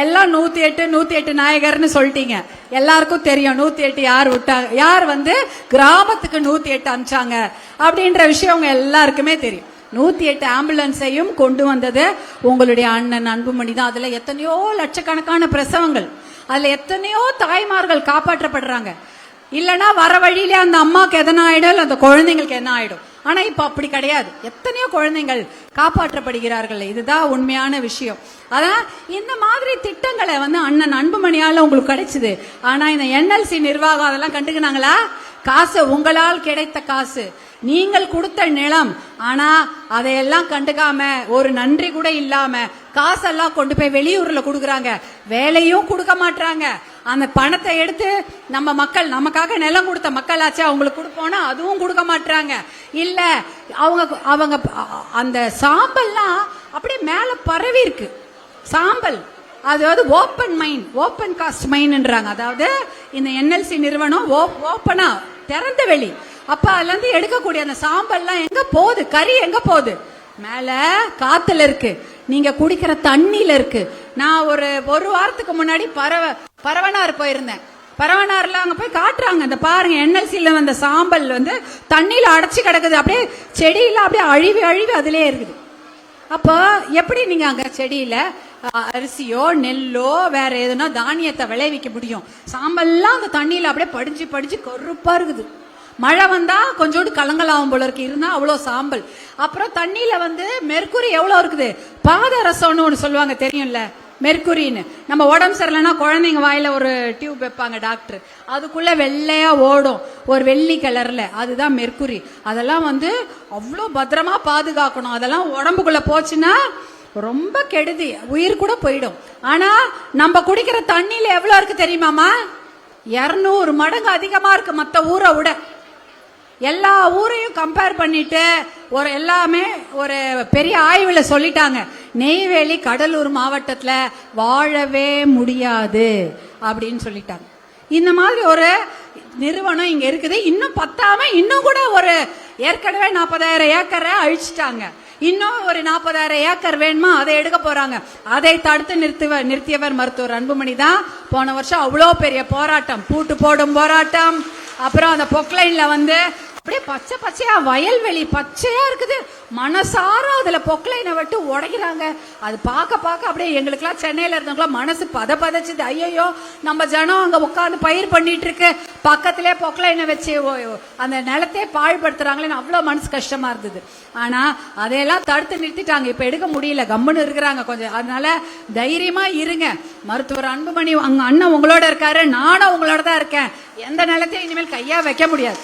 எல்லாம் 108 நாயகர்னு சொல்லிட்டீங்க. எல்லாருக்கும் தெரியும் 108 யார் விட்டாங்க, யார் கிராமத்துக்கு 108 அனுப்பிச்சாங்க அப்படின்ற விஷயம் உங்க எல்லாருக்குமே தெரியும். 108 ஆம்புலன்ஸையும் கொண்டு வந்தது உங்களுடைய அண்ணன் அன்புமணி தான். அதுல எத்தனையோ லட்சக்கணக்கான பிரசவங்கள், அதுல எத்தனையோ தாய்மார்கள் காப்பாற்றப்படுறாங்க. இல்லைன்னா வர வழியிலே அந்த அம்மாவுக்கு எதனா ஆயிடும், அந்த குழந்தைங்களுக்கு என்ன ஆயிடும். ஆனா இப்ப அப்படி கிடையாது, எத்தனையோ குழந்தைகள் காப்பாற்றப்படுகிறார்கள். இதுதான் உண்மையான விஷயம். அதான் இந்த மாதிரி திட்டங்களை அண்ணன் அன்புமணியால உங்களுக்கு கிடைச்சது. ஆனா இந்த NLC நிர்வாகம் அதெல்லாம் கண்டுக்கினாங்களா? காசு உங்களால் கிடைத்த காசு, நீங்கள் கொடுத்த நிலம், ஆனா அதையெல்லாம் கண்டுக்காம ஒரு நன்றி கூட இல்லாம காசெல்லாம் கொண்டு போய் வெளியூர்ல கொடுக்கறாங்க. வேலையும் கொடுக்க மாட்டாங்க. அந்த பணத்தை எடுத்து நம்ம மக்கள், நமக்காக நிலம் கொடுத்த மக்களாச்சு அவங்களுக்கு கொடுப்போம்னா அதுவும் கொடுக்க மாட்டாங்க. இல்ல அவங்க அந்த சாம்பல்லாம் அப்படியே மேல பரவி இருக்கு. சாம்பல் அதாவது ஓப்பன் மைன், ஓப்பன் காஸ்ட் மைன்ன்றாங்க. அதாவது இந்த NLC நிறுவனம் ஓப்பனா திறந்த வெளி. அப்ப அதுல இருந்து எடுக்கக்கூடிய அந்த சாம்பல்லாம் எங்க போகுது? கறி எங்க போகுது? மேல காத்துல இருக்கு, நீங்க குடிக்கிற தண்ணியில இருக்கு. நான் ஒரு வாரத்துக்கு முன்னாடி பரவனார் போயிருந்தேன். பரவனார்ல அங்க போய் காட்டுறாங்க, இந்த பாருங்க NLCல வந்த சாம்பல் தண்ணியில அடைச்சு கிடக்குது. அப்படியே செடியில அப்படியே அழிவு அழிவு அதுலயே இருக்குது. அப்ப எப்படி நீங்க அங்க செடியில அரிசியோ நெல்லோ வேற எதுனா தானியத்தை விளைவிக்க முடியும்? சாம்பல்லாம் அந்த தண்ணியில அப்படியே படிஞ்சு படிஞ்சு கருப்பா இருக்குது. மழை வந்தா கொஞ்சோண்டு கலங்கலாவும் போல இருக்கு, இருந்தா அவ்வளவு சாம்பல். அப்புறம் தண்ணியில மெர்க்குரி எவ்வளவு இருக்குது? பாதரசம்னு ஒண்ணு சொல்லுவாங்க, தெரியும்ல மெர்க்குரின்னு. நம்ம உடம்பு சரியில்லைன்னா குழந்தைங்க வாயில ஒரு டியூப் வைப்பாங்க டாக்டர், அதுக்குள்ள வெள்ளையா ஓடும் ஒரு வெள்ளி கலர்ல, அதுதான் மெர்க்குரி. அதெல்லாம் அவ்வளோ பத்திரமா பாதுகாக்கணும். அதெல்லாம் உடம்புக்குள்ள போச்சுன்னா ரொம்ப கெடுதி, உயிர் கூட போயிடும். ஆனா நம்ம குடிக்கிற தண்ணியில எவ்வளவு இருக்கு தெரியுமாமா? 200 மடங்கு அதிகமா இருக்கு மத்த ஊரை விட. எல்லா ஊரையும் கம்பேர் பண்ணிட்டு எல்லாமே ஒரு பெரிய ஆய்வுல சொல்லிட்டாங்க, நெய்வேலி கடலூர் மாவட்டத்துல வாழவே முடியாது அப்படின்னு சொல்லிட்டாங்க. இந்த மாதிரி ஒரு நிறுவனம் இங்க இருக்குது. இன்னும் பத்தாம இன்னும் கூட ஏற்கனவே 40,000 ஏக்கரை அழிச்சிட்டாங்க. இன்னும் ஒரு 40,000 ஏக்கர் வேணுமா, அதை எடுக்க போறாங்க. அதை தடுத்து நிறுத்தியவர் மருத்துவர் அன்புமணி தான். போன வருஷம் அவ்வளோ பெரிய போராட்டம், பூட்டு போடும் போராட்டம். அப்புறம் அந்த பொக்லைன்ல அப்படியே பச்சை பச்சையா வயல்வெளி பச்சையா இருக்குது. மனசார அதுல பொக்லைனை விட்டு உடைக்கிறாங்க. அது பார்க்க அப்படியே எங்களுக்கெல்லாம் சென்னையில இருந்தவங்களாம் மனசு பதச்சுது. ஐயோ நம்ம ஜனம் அங்க உட்காந்து பயிர் பண்ணிட்டு இருக்கு, பக்கத்திலே பொக்லைனை வச்சு அந்த நிலத்தையே பாழ்படுத்துறாங்களேன்னு அவ்வளவு மனசு கஷ்டமா இருந்தது. ஆனா அதையெல்லாம் தடுத்து நிறுத்திட்டாங்க. இப்ப எடுக்க முடியல, கம்முன்னு இருக்கிறாங்க கொஞ்சம். அதனால தைரியமா இருங்க. மருத்துவர் அன்புமணி அங்க அண்ணன் உங்களோட இருக்காரு, நானும் உங்களோட தான் இருக்கேன். எந்த நிலத்தையும் இனிமேல் கையா வைக்க முடியாது.